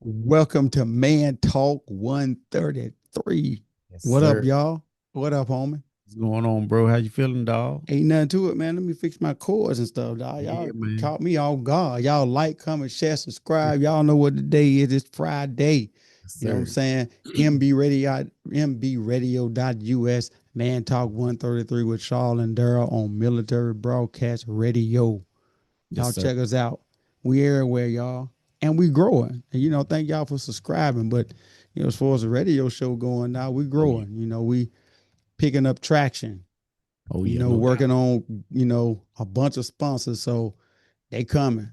Welcome to Man Talk 133. Yes, What up, sir. y'all? What up, homie? What's going on, bro? How you feeling, dog? Ain't nothing to it, man. Let me fix my cords and stuff, dog. Yeah, Y'all man. caught me off guard. Y'all like, comment, share, subscribe. Y'all know what the day is. It's Friday. Yes, You know what I'm sir. saying? MB Radio, MBRadio.us, Man Talk 133 with Charles and Daryl on Military Broadcast Radio. Yes, Y'all sir. check us out. We everywhere, y'all. And we growing. And thank y'all for subscribing. But as far as the radio show going now, we Oh yeah. growing. We picking up traction, Oh yeah, no doubt. working on, a bunch of sponsors. So they coming.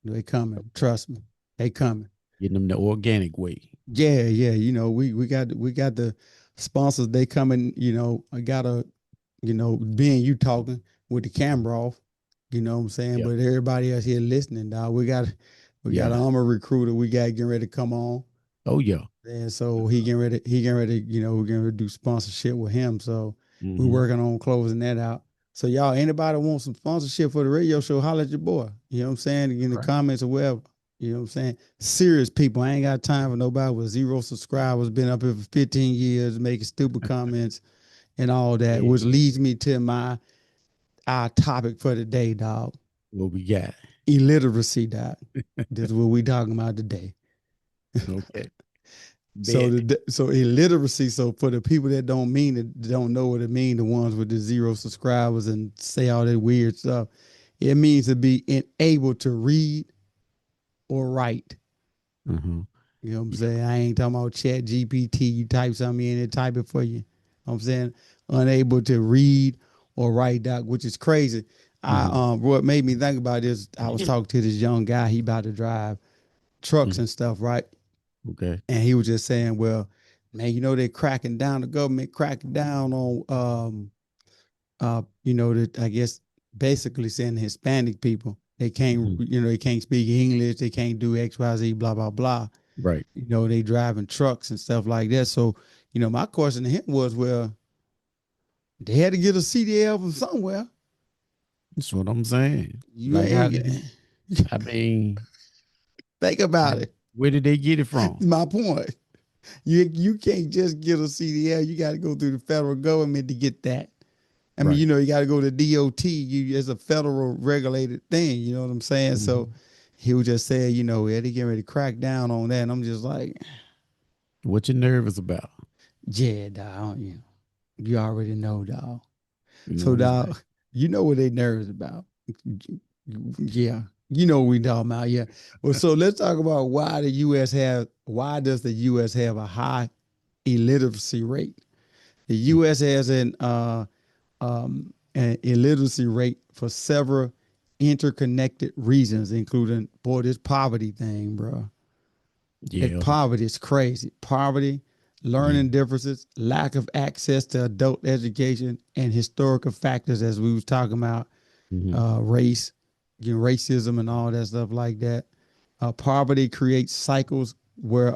They coming. Trust me. They coming. Getting them the organic way. Yeah, yeah. We got the sponsors, they coming, I gotta, being you talking with the camera off, you know what I'm saying? Yeah. But everybody else here listening, dog. We got an Yeah. armor recruiter we got getting ready to come on. Oh yeah. And so he getting ready, we're getting ready to do sponsorship with him. So we're Mm-hmm. working on closing that out. So y'all, anybody want some sponsorship for the radio show, holler at your boy. You know what I'm saying? In the Right. comments or wherever. You know what I'm saying? Serious people. I ain't got time for nobody with zero subscribers, been up here for 15 years, making stupid comments and all that, Yeah. which leads me to our topic for today, dog. What we got? Illiteracy, dog. This is what we talking about today. Okay. So Bet. so illiteracy. So for the people that don't know what it means, the ones with the zero subscribers and say all that weird stuff, it means to be unable to read or write. Mm-hmm. You know what I'm Yeah. saying? I ain't talking about Chat GPT. You type something in and type it for you. You know what I'm saying? Unable to read or write, doc, which is crazy. Mm-hmm. What made me think about this, I was talking to this young guy, he about to drive trucks Mm-hmm. and stuff, right? Okay. And he was just saying, well, man, they're cracking down, the government cracking down on that, I guess, basically saying Hispanic people. They can't, Mm-hmm. they can't speak English, they can't do XYZ, blah, blah, blah. Right. They driving trucks and stuff like that. So, my question to him was, well, they had to get a CDL from somewhere. That's what I'm saying. You Like, how ain't did you? I mean, think about it. where did they get it from? My point. You can't just get a CDL. You got to go through the federal government to get that. I mean, Right. you got to go to DOT. It's a federal regulated thing. You know what I'm saying? So Mm-hmm. he was just saying, yeah, they getting ready to crack down on that. And I'm just like, What you nervous about? yeah, dog. You already know, dog. You know So, what I'm saying? dog, you know what they nervous about. Yeah, you know what we talking about. Yeah. Well, so let's talk about why does the U.S. have a high illiteracy rate? The U.S. has an illiteracy rate for several interconnected reasons, including, boy, this poverty thing, bro. That Yeah. poverty is crazy. Poverty, Yeah. learning differences, lack of access to adult education, and historical factors, as we was talking about, Mm-hmm. race, racism, and all that stuff like that. Poverty creates cycles where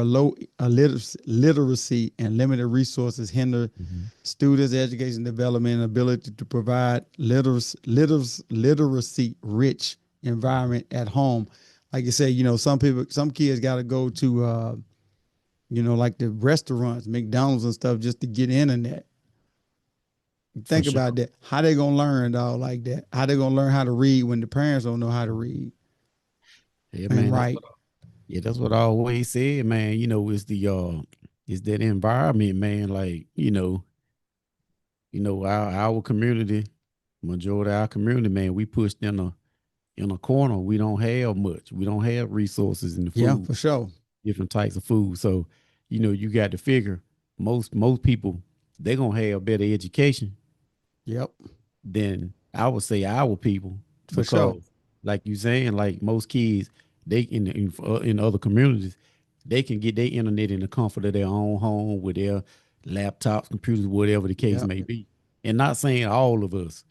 low literacy and limited resources hinder Mm-hmm. students' education development and ability to provide literacy rich environment at home. Like you say, some kids got to go to, like the restaurants, McDonald's and stuff, just to get internet. For Think sure. about that. How they gonna learn, dog, like that? How they gonna learn how to read when the parents don't know how to read Yeah, and man. write? That's what I always said, man. It's that environment, man. Like, our community, majority of our community, man, we pushed in a corner. We don't have much. We don't have resources in the Yeah, food, for sure. different types of food. So, you got to figure most people, they're gonna have better education Yep, than I would say our people, for sure. because like you saying, like most kids, they in other communities, they can get their internet in the comfort of their own home with their laptops, computers, whatever the case Yep. may be. And not saying all of us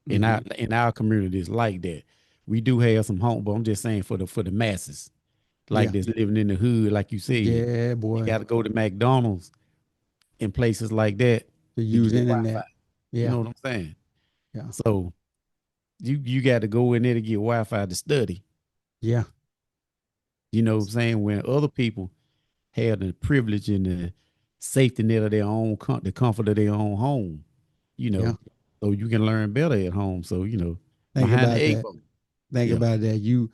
in our Mm-hmm. in our communities like that. We do have some home, but I'm just saying for the masses, like Yeah. that's living in the hood, like you said, Yeah, they boy. got to go to McDonald's and places like that To to use get Wi-Fi. internet. You Yeah. know what I'm saying? Yeah. So you got to go in there to get Wi-Fi to study. Yeah. You know what I'm saying? When other people have the privilege and the safety net of their own, the comfort of their own home, you Yeah. know, so you can learn better at home. So, Think behind the about eight that. ball. Think Yeah. about that. You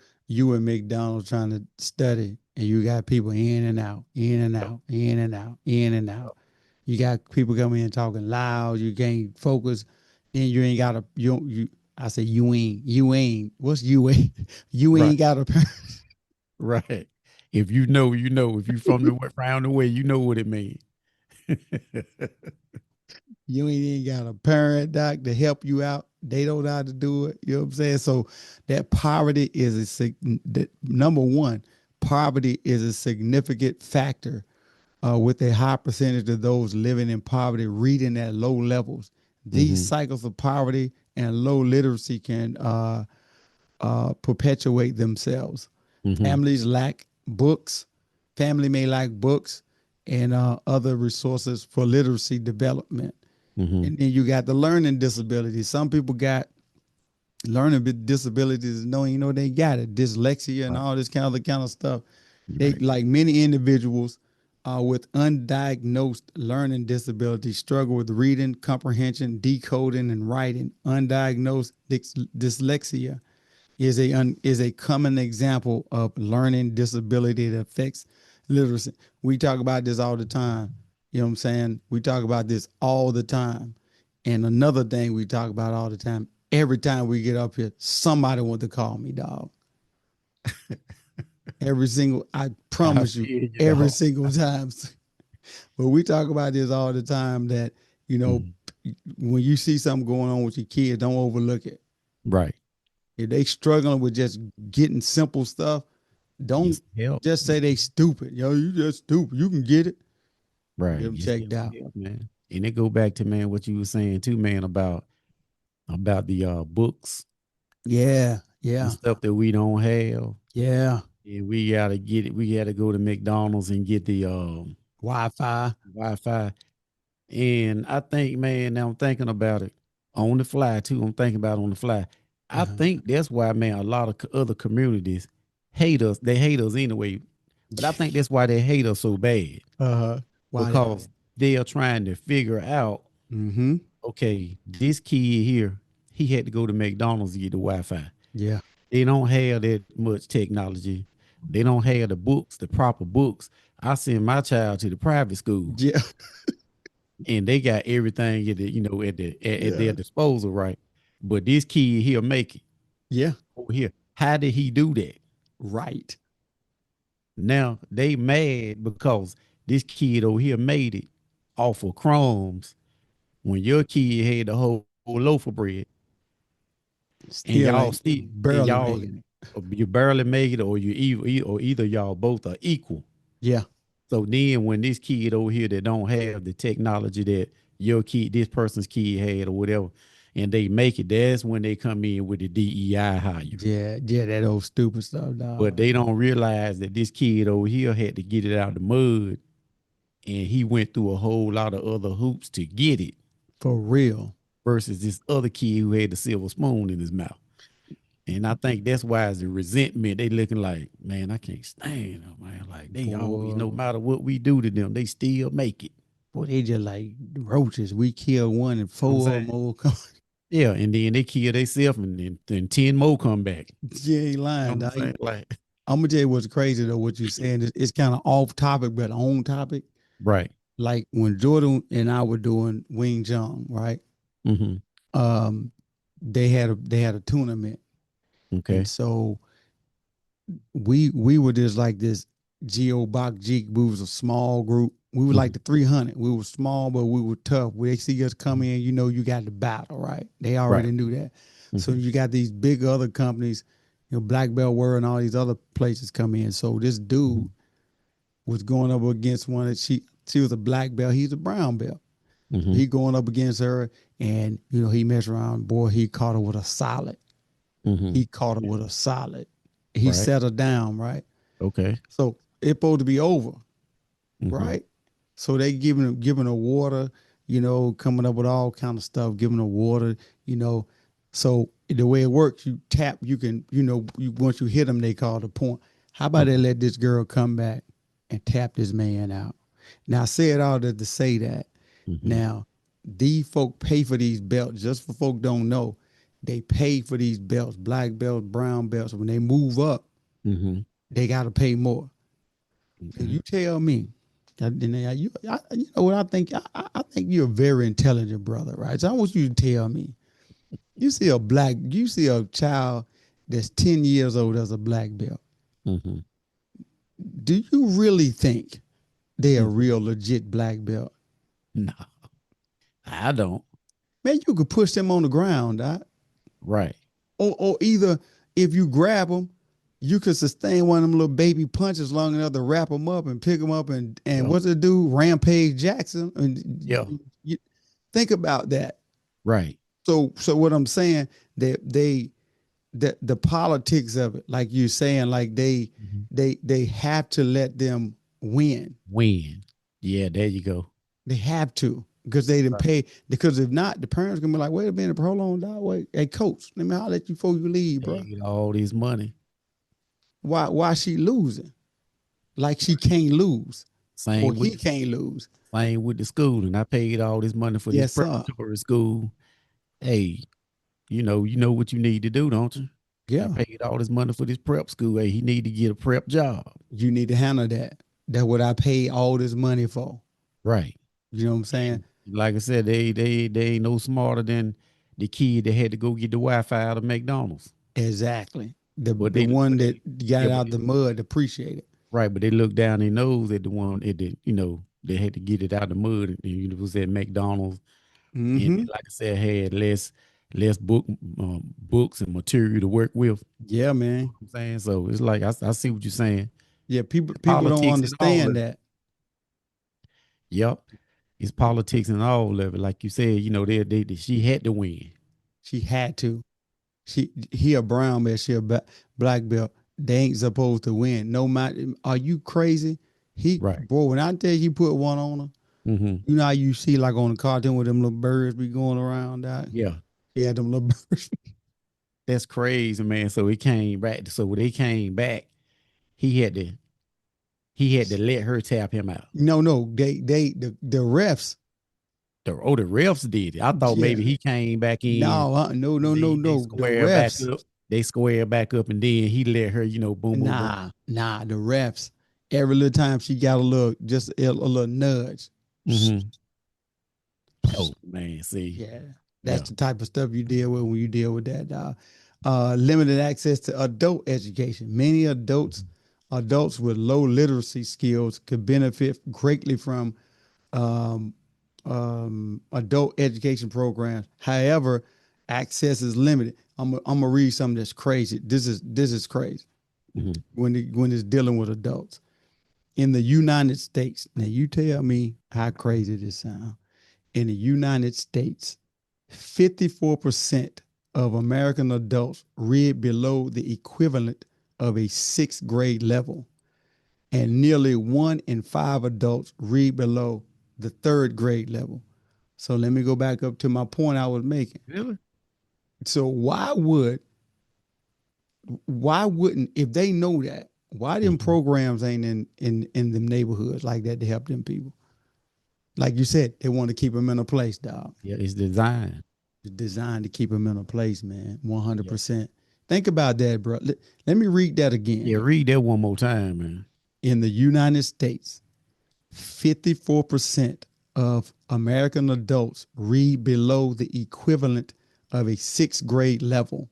and McDonald's trying to study, and you got people in and out, in and Yep. out, in and out, in and out. You got people coming in talking loud. You can't focus. Then you ain't got a you. I say you ain't. What's you ain't? You Right. ain't got a Right. If you know, you know. If you from the round the way, you know what it means. you ain't got a parent doc to help you out. They don't know how to do it. You know what I'm saying? So that poverty is number one. Poverty is a significant factor with a high percentage of those living in poverty reading at low levels. These Hmm. cycles of poverty and low literacy can perpetuate themselves. Hmm. Families lack books. Family may lack books and other resources for literacy development. Hmm. And then you got the learning disabilities. Some people got learning disabilities and don't even know they got it. Dyslexia and Right. all this kind of stuff. They Right. like many individuals with undiagnosed learning disabilities struggle with reading, comprehension, decoding, and writing. Undiagnosed dyslexia is a common example of learning disability that affects literacy. We talk about this all the time. You know what I'm saying? We talk about this all the time. And another thing we talk about all the time, every time we get up here, somebody want to call me, dog. I I promise you, feel you, every dog. single time. But we talk about this all the time that, you know, Mhm. when you see something going on with your kids, don't overlook it. Right. If they struggling with just getting simple stuff, Get don't some help. just say they stupid. Yo, you just stupid. You can get it. Get Right. them Get checked some out. help, man. And it go back to, man, what you were saying too, man, about the books Yeah, and yeah, stuff that we don't have. yeah. And we gotta get it. We gotta go to McDonald's and get the Wi-Fi. Wi-Fi. And I think, man, now I'm thinking about it on the fly too. I'm thinking about it on the fly. I Uh-huh. think that's why, man, a lot of other communities hate us. They hate us anyway. But I think that's why they hate us so bad, Uh-huh. Why that? because they are trying to figure out, Mm-hmm. okay, this kid here, he had to go to McDonald's to get the Wi-Fi. Yeah. They don't have that much technology. They don't have the books, the proper books. I send my child to the private school, Yeah. and they got everything at their Yeah. disposal, right? But this kid here make it Yeah. over here. How did he do that? Right. Now they mad because this kid over here made it off of crumbs when your kid had the whole loaf of bread, and Still y'all ain't still and barely y'all making it. you barely make it, or either y'all both are equal. Yeah. So then when this kid over here that don't have the technology that your kid, this person's kid had or whatever, and they make it, that's when they come in with the DEI hire. Yeah. Yeah. That old stupid stuff, But dog. they don't realize that this kid over here had to get it out of the mud, and he went through a whole lot of other hoops to get it For real. versus this other kid who had the silver spoon in his mouth. And I think that's why it's the resentment. They looking like, man, I can't stand them, man. Like they always, Boy. no matter what we do to them, they still make it. Boy, they just like roaches. We kill one and I'm four of them saying, all come. yeah, and then they kill themselves, and then 10 more come back. You ain't You know lying, what I'm dog. saying? Like, I'm gonna tell you what's crazy though. What you saying it's kind of off topic, but on topic. right. Like when Jordan and I were doing Wing Chun, right? Hmm. Um, they had a tournament, and Okay. so we were just like this Geo Bach Geek. We was a small group. We were like Hmm. the 300. We were small, but we were tough. When they see us come in, you know, you got the battle, right? They Right. already knew that. So Hmm. you got these big other companies, you know, Black Belt World and all these other places come in. So this dude Hmm. was going up against one that she was a black belt, he's a brown belt. Hmm. He going up against her, and you know he messed around. Boy, he caught her with a solid. Hmm. He caught her with a solid. He Right. set her down, right? Okay. So it's supposed to be over, Hmm. right? So they giving her water, you know, coming up with all kind of stuff, giving her water, you know. So the way it works, you tap, you can, you know, once you hit them, they call the point. How about they let this girl come back and tap this man out? Now I said all that to say that. Mm-hmm. Now, these folk pay for these belts. Just for folk don't know, they pay for these belts, black belts, brown belts. When they move up, Mm-hmm. they got to pay more. And Okay. you tell me, you know what I think? I think you're a very intelligent brother, right? So I want you to tell me. You see a child that's 10 years old as a black belt. Mm-hmm. Do you really think they're a Mm-hmm. real legit black belt? No, I don't. Man, you could push them on the ground, doc. Right. Or either if you grab them, you could sustain one of them little baby punches long enough to wrap them up and pick them up and Yeah. what's it do? Rampage Jackson. And Yeah. you think about that. Right. So what I'm saying that the politics of it, like you're saying, like Mm-hmm. they have to let them win. Win. Yeah, there you go. They have to because they didn't Right. pay. Because if not, the parents gonna be like, "Wait a minute, hold on, dog. Wait, hey, coach, let me holler at you before you leave, bro. Paid all this money. Why she losing? Like she can't lose, or Same with he the can't lose. same with the school. And I paid all this money for this Yes, sir. preparatory school. Hey, you know what you need to do, don't you? I Yeah, paid all this money for this prep school. Hey, he need to get a prep job. you need to handle that. That's what I paid all this money for. Right. You know what I'm saying? And like I said, they ain't no smarter than the kid that had to go get the Wi-Fi out of McDonald's. Exactly. The But the one but that they got yeah, but out they, the mud appreciate it. right, but they look down their nose at the one at the they had to get it out of the mud and it was at McDonald's and Mm-hmm. like I said, had less books and material to work with. Yeah, man. I'm saying so it's like I see what you're saying. Yeah, people It's people don't politics and all understand of it. that. Yep, it's politics and all of it. Like you said, she had to win. She had to. He a brown belt, she a black belt. They ain't supposed to win. No matter, are you crazy? Right. Boy, when I tell you he put one on her, Mm-hmm. you know how you see like on the cartoon with them little birds be going around that. Yeah. He had them little birds. That's crazy, man. So he came back. So when they came back, he had to he had to let her tap him out. No, the refs. The refs did it. I thought Yeah, maybe he came back in no, no, and no, no, they no. The square back refs. up. They square back up and then he let her, boom, boom, boom. Nah, the refs. Every little time she got a little, just a little nudge. Mm-hmm. Oh man, see, Yeah, yeah. that's the type of stuff you deal with when you deal with that. Limited access to adult education. Many adults with low literacy skills could benefit greatly from um, adult education programs. However, access is limited. I'm gonna read something that's crazy. This is crazy Mm-hmm. when it's dealing with adults in the United States. Now you tell me how crazy this sounds. In the United States, 54% of American adults read below the equivalent of a sixth grade level, and nearly 1 in 5 adults read below the third grade level. So let me go back up to my point I was making. Really? So why wouldn't if they know that, why them Mm-hmm. programs ain't in them neighborhoods like that to help them people? Like you said, they want to keep them in a place, dog. Yeah, it's designed. It's designed to keep them in a place, man. Yeah. 100%. Think about that, bro. Let me read that Yeah, again. read that one more time, man. In the United States, 54% of American adults read below the equivalent of a sixth grade level,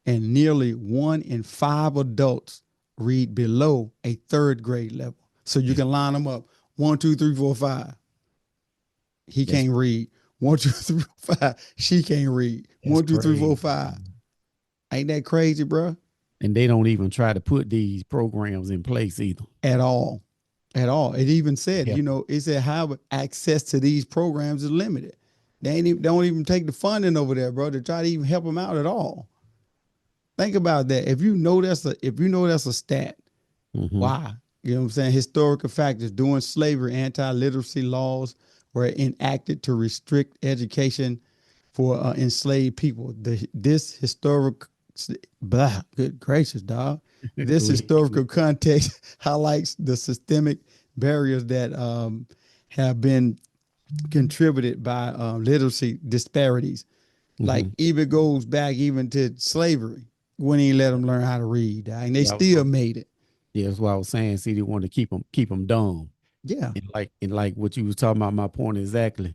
and nearly 1 in 5 adults read below a third grade level. So you That's can line them up 1, 2, 3, 4, 5. He that's can't read. 1, 2, 3, 4, 5. She can't read. that's 1, 2, 3, 4, 5. crazy. Ain't that crazy, bro? And they don't even try to put these programs in place either. At all. At all. It even said, Help. it said how access to these programs is limited. They don't even take the funding over there, bro, to try to even help them out at all. Think about that. If you know that's a stat, Mm-hmm. why? You know what I'm saying? Historical factors. During slavery, anti-literacy laws were enacted to restrict education for enslaved people. This historic, blah, good gracious, dog. This Go ahead. historical context highlights the systemic barriers that have been contributed by literacy disparities. Like Mm-hmm. even goes back even to slavery when he let them learn how to read, and they Yeah, still made it. yeah, that's what I was saying. See, they want to keep them dumb, Yeah, and like what you was talking about. My point exactly.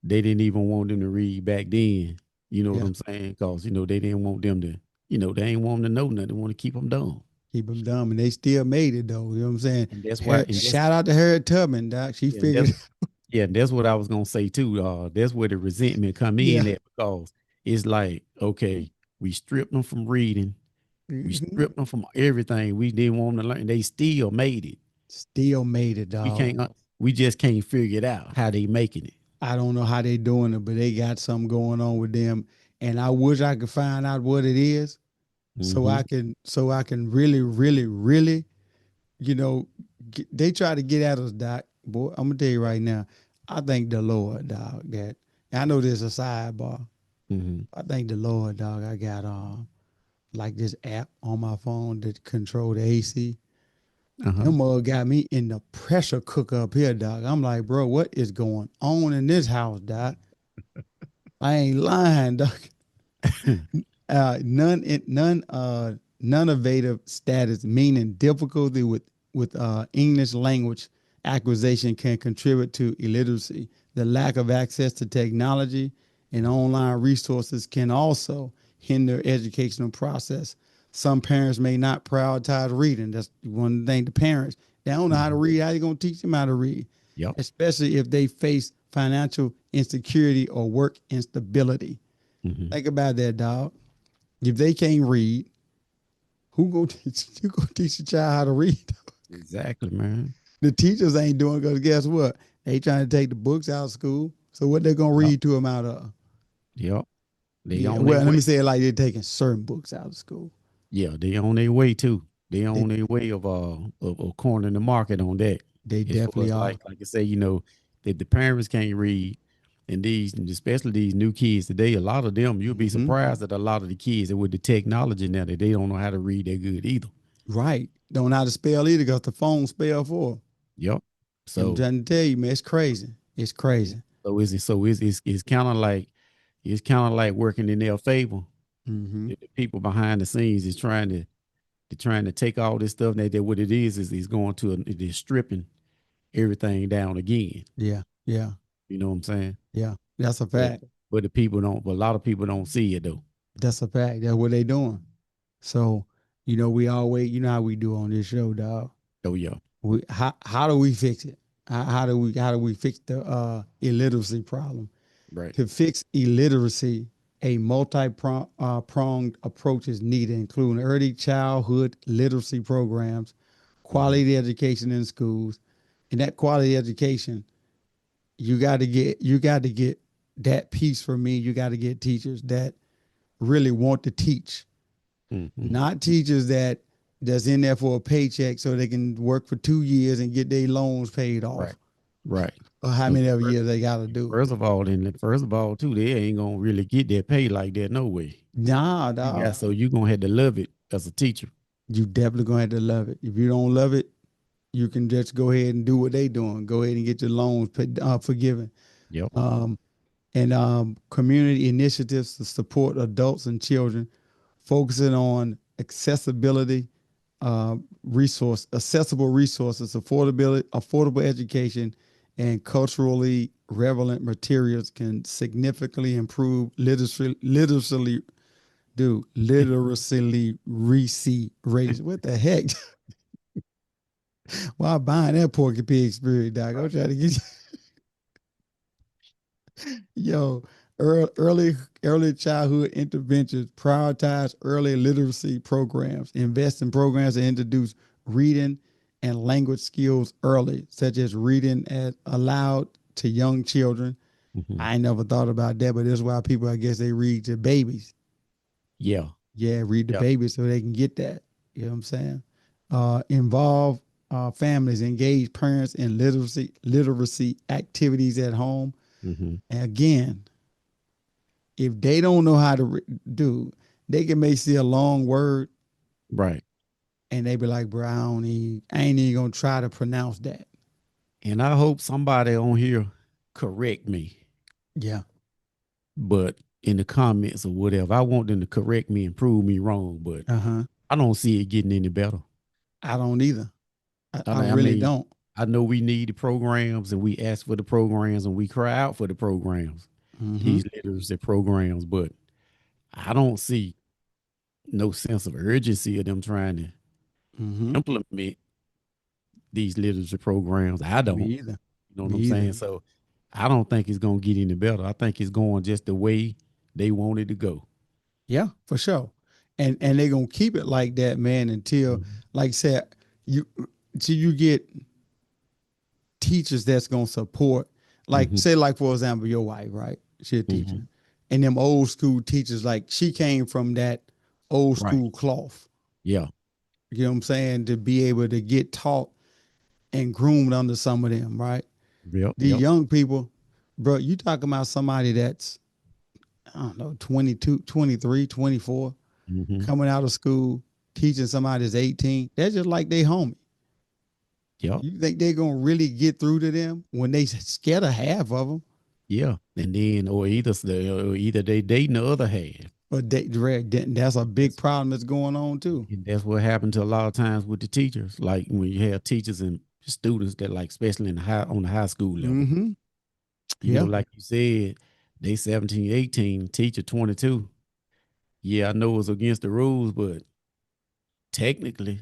They didn't even want them to read back then. You know what yeah. I'm saying? Because they didn't want them to. They ain't want them to know nothing. They want to keep them dumb. Keep them dumb, and they still made it though. You know what I'm saying? And that's why. And that's Shout out to Harriet Tubman, doc. She and figured. that's yeah. That's what I was gonna say too. That's where the resentment come Yeah. in at because it's like okay, we stripped them from reading. We Mhm. stripped them from everything. We didn't want them to learn. They still made it. Still made it, We dog. can't. We just can't figure it out how they making it. I don't know how they doing it, but they got something going on with them, and I wish I could find out what it is, Mm-hmm. so I can really, really, really, you know, they try to get at us, doc. Boy, I'm gonna tell you right now, I thank the Lord, dog. That I know there's a sidebar. Mm-hmm. I thank the Lord, dog. I got like this app on my phone that control the AC. Uh-huh. Them mug got me in the pressure cooker up here, dog. I'm like, bro, what is going on in this house, dog? I ain't lying, dog. Non-innovative status, meaning difficulty with English language acquisition, can contribute to illiteracy. The lack of access to technology and online resources can also hinder educational process. Some parents may not prioritize reading. That's one thing. The parents, they don't know how to Mhm. read. How you gonna teach them how to read? Yep. Especially if they face financial insecurity or work instability. Hmm. Think about that, dog. If they can't read, who gonna teach? You gonna teach a child how to read? Exactly, man. The teachers ain't doing because guess what? They trying to take the books out of school. So what they gonna Yep. read to them out of? Yep. They Yeah. on their Well, let me way. say it like they're taking certain books out of school. Yeah, they on their way too. They They on their way of cornering the market on that. they As far definitely as are. like I say, that the parents can't read, and especially these new kids today, a lot of them you'll be Hmm. surprised at a lot of the kids that with the technology now that they don't know how to read that good either. Right. Don't know how to spell either because the phone spell for 'em. Yep. I'm So trying to tell you, man, it's crazy. It's crazy. it's kind of like working in their favor. Hmm. The people behind the scenes is trying to take all this stuff that what it is going to it is stripping everything down again. Yeah. Yeah. You know what I'm saying? Yeah. That's a But fact. but the people don't. But a lot of people don't see it though. That's a fact. That's what they doing. So, we always, how we do on this show, dog. Oh yeah, How do we fix it? How do we fix the illiteracy problem? right. To fix illiteracy, a multi-pronged approach is needed, including early childhood literacy programs, Hmm. quality education in schools, and that quality education, you got to get that piece for me. You got to get teachers that really want to teach, Hmm. not teachers that's in there for a paycheck so they can work for 2 years and get their loans paid Right, off, right. or how And many other years they got to do. first of all, too, they ain't gonna really get that pay like that no way. Nah, You got dog. so you gonna have to love it as a teacher. You definitely gonna have to love it. If you don't love it, you can just go ahead and do what they doing. Go ahead and get your loans forgiven. Yep. Um, and community initiatives to support adults and children, focusing on accessibility, accessible resources, affordable education, and culturally relevant materials can significantly improve literacy rates. What the heck? Why buying that Porky Pig spirit, Doc? I'm trying to get yo early childhood interventions, prioritize early literacy programs, invest in programs that introduce reading and language skills early, such as reading aloud to young children. Hmm. I ain't never thought about that, but that's why people, I guess, they read to babies. Yeah. Yeah, read the Yep. babies so they can get that. You know what I'm saying? Involve families, engage parents in literacy activities at home. Hmm. And again, if they don't know how to do, they can may see a long word, Right. and they be like, bro, I ain't even gonna try to pronounce that. And I hope somebody on here correct me, Yeah. but in the comments or whatever, I want them to correct me and prove me wrong. But Uh-huh. I don't see it getting any better. I don't either. I I really mean, don't. I know we need the programs and we ask for the programs and we cry out for the programs, Mm-hmm. these literacy programs, but I don't see no sense of urgency of them trying to Mm-hmm. implement these literacy programs. I Me don't. either. You know what Me I'm either. saying? So I don't think it's gonna get any better. I think it's going just the way they want it to go. Yeah, for sure. And they're gonna keep it like that, man, until, Mhm. like I said, you till you get teachers that's gonna support, like, Mhm. say, like, for example, your wife, right? She a teacher. Mhm. And them old school teachers, like, she came from that old Right. school cloth. Yeah. You know what I'm saying? To be able to get taught and groomed under some of them, right? Yep. The Yep. young people, bro, you talking about somebody that's, I don't know, 22, 23, 24, Mhm. coming out of school, teaching somebody that's 18. That's just like they homie. Yep. You think they're gonna really get through to them when they scared of half of them? Yeah. And then or either they dating the other half. But that's a big problem that's going on too. And that's what happened to a lot of times with the teachers. Like when you have teachers and students that like, especially in the high on the high school level, Mm-hmm. Yeah. like you said, they 17, 18, teacher 22. Yeah, I know it's against the rules, but technically,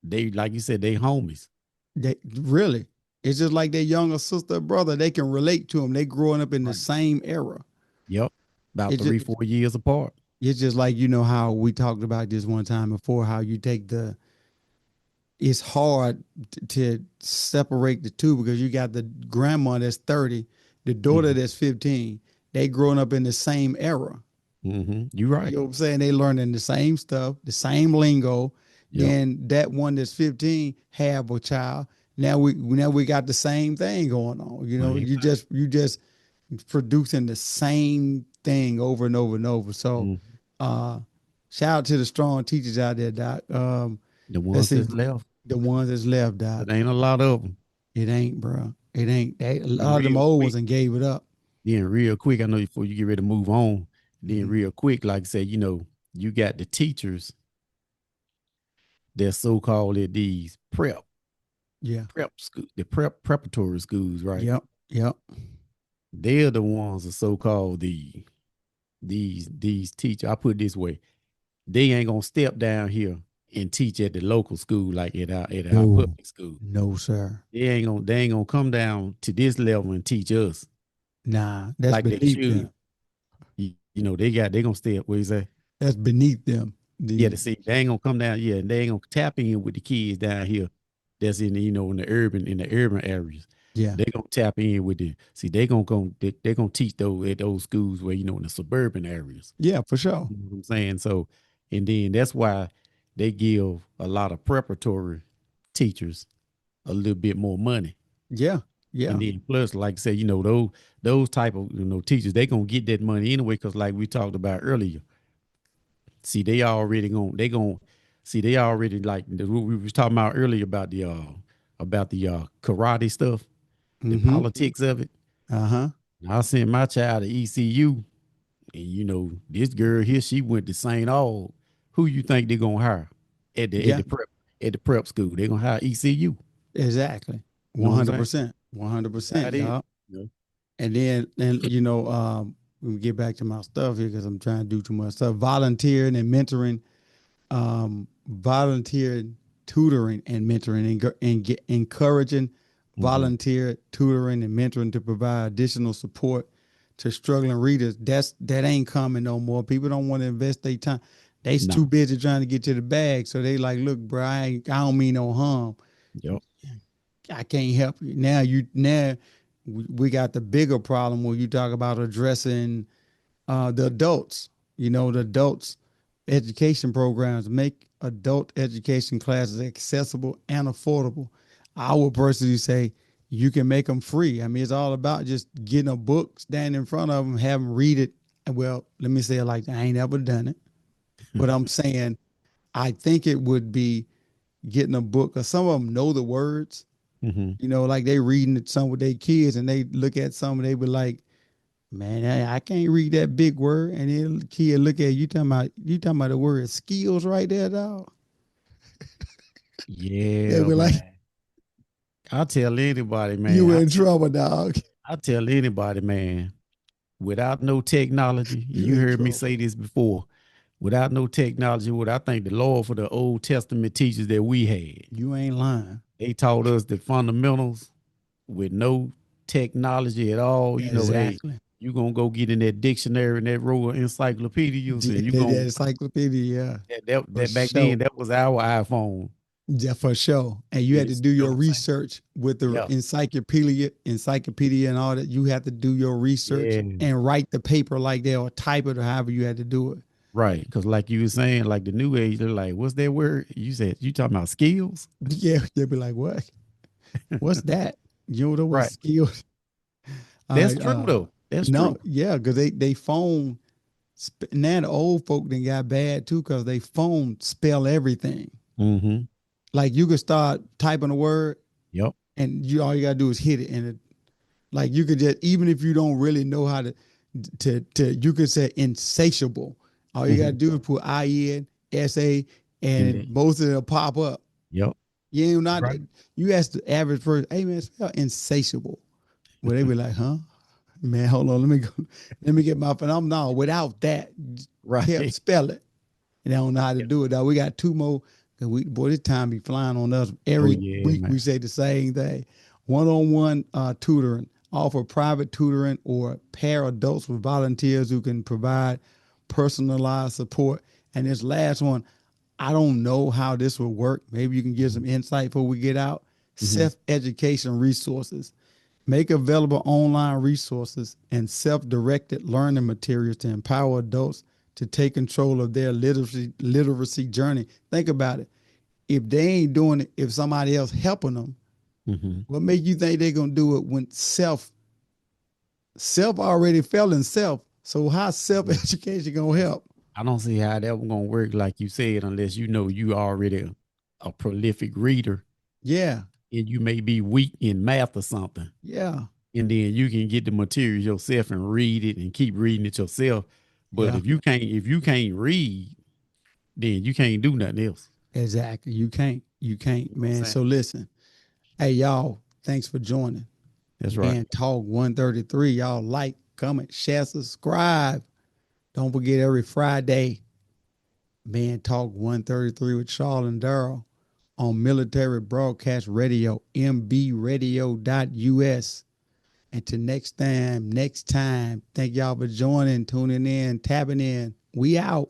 they like you said, they homies. They really. It's just like their younger sister or brother. They can relate to them. They growing up in the Right. same era. Yep. About It's three, just 4 years apart. it's just like, how we talked about this one time before, how you take the it's hard to separate the two because you got the grandma that's 30, the daughter Hmm. that's 15. They growing up in the same era. Hmm. You right. You know what I'm saying? They learning the same stuff, the same lingo. Yep. Then that one that's 15 have a child. Now we got the same thing going on. Same You just producing the same thing over and over and over. So thing. uh shout out to the strong teachers out there, Doc. The Let's ones see that's left, the ones that's left, Doc. that ain't a lot of them. It ain't, bro. It ain't. A Then lot of them real old ones quick, and gave it up. real quick, I know before you get ready to move on, then Mhm. real quick, like I said, you got the teachers that so called at these Yeah. prep school, the preparatory schools, right? Yep. Yep. They're the ones that so called these teachers. I put it this way: they ain't gonna step down here and teach at the local school like at our No. public school. No, sir. They ain't gonna come down to this level and teach us Nah, that's like they beneath should. them. They gonna stay up. What you say? That's beneath them. Yeah, The to see they ain't gonna come down. Yeah, and they ain't gonna tap in with the kids down here. That's in in the urban areas. yeah. They gonna tap in with the see. They gonna teach those at those schools where in the suburban areas. Yeah, for sure. You know what I'm saying? So, and then that's why they give a lot of preparatory teachers a little bit more money. Yeah. And Yeah. then plus, like I said, those type of teachers, they gonna get that money anyway, because like we talked about earlier, see they already like we was talking about earlier about the karate stuff, the Mm-hmm. politics of it. Uh-huh. I sent my child to ECU, and this girl here, she went to St. Aug. Who you think they're gonna hire at the at Yeah. the prep at the prep school? They're gonna hire ECU. Exactly. You know what I'm saying? 100%. How 100%, it is. dog. You know? And then, we get back to my stuff here because I'm trying to do too much stuff. Volunteering and mentoring, volunteer tutoring and mentoring, and encouraging Mhm. volunteer tutoring and mentoring to provide additional support to struggling readers. That ain't coming no more. People don't want to invest their time. They's too No. busy trying to get to the bag. So they like, look, bro, I don't mean no harm. Yep. I can't help you. Now we got the bigger problem when you talk about addressing the adults. The adults education programs make adult education classes accessible and affordable. I would personally say you can make them free. I mean, it's all about just getting a book, stand in front of them, have them read it. Well, let me say it like that. I ain't ever done it, but I'm saying I think it would be getting a book, because some of them know the words. Mm-hmm. Like they reading it some with their kids, and they look at some, and they be like, "Man, I can't read that big word." And then the kid look at you talking about the word skills right there, dog. They Yeah, be like, man. I tell anybody, man. "You in trouble, dog. I tell anybody, man. Without no technology, and You you in heard me trouble. say this before. Without no technology, what I thank the Lord for the Old Testament teachers that we had. You ain't lying." They taught us the fundamentals with no technology at all. Hey, Exactly. you gonna go get in that dictionary and that row of encyclopedias, and you That gonna encyclopedia, yeah, that for back then sure. that was our iPhone. Yeah, for sure. And you Yeah, had to this, do you know your what I'm saying? research with the Yeah, encyclopedia and all that. You have to do your research yeah, and write the paper like that or type it or however you had to do it. right. Because like you were saying, like the new age, they're like, what's that word? You said you talking about skills, Yeah, they'd be like, "What? What's that?" You know what right? skills? All That's right. true though. That's No, true. yeah, because they phone now the old folk then got bad too because they phone spell everything. Mm-hmm. Like you could start typing a word Yep. and you all you gotta do is hit it and like you could just even if you don't really know how to you could say insatiable. All you gotta Mm-hmm. do is put INSA And then, and most of them pop up. yep. You ain't not Right. you ask the average person, hey man, spell insatiable. Well, they be like, huh? Man, hold on, let me go, let me get my phenomenon. No, without that, Right. spell it. And they don't know how to Yep. do it. Now we got two more. Cause boy, this time be flying on us. Oh Every yeah, week we man. say the same thing. One-on-one tutoring, offer private tutoring or pair adults with volunteers who can provide personalized support. And this last one, I don't know how this will work. Maybe you can give some insight before we get out. Mm-hmm. Self-education resources. Make available online resources and self-directed learning materials to empower adults to take control of their literacy journey. Think about it. If they ain't doing it, if somebody else helping them, Mm-hmm. what make you think they're gonna do it when self already fell in self? So how self Yeah. education gonna help? I don't see how that one gonna work like you said, unless you know you already a prolific reader Yeah, and you may be weak in math or something. yeah, And then you can get the material yourself and read it and keep reading it yourself. But yeah. if you can't read, then you can't do nothing else. Exactly. You You can't, know what I'm man. saying? So listen, hey y'all, thanks for joining. That's right. Man, Talk 133. Y'all like, comment, share, subscribe. Don't forget every Friday, Man Talk 133 with Charles and Darrell on Military Broadcast Radio, mbradio.us. Until next time, thank y'all for joining, tuning in, tapping in. We out.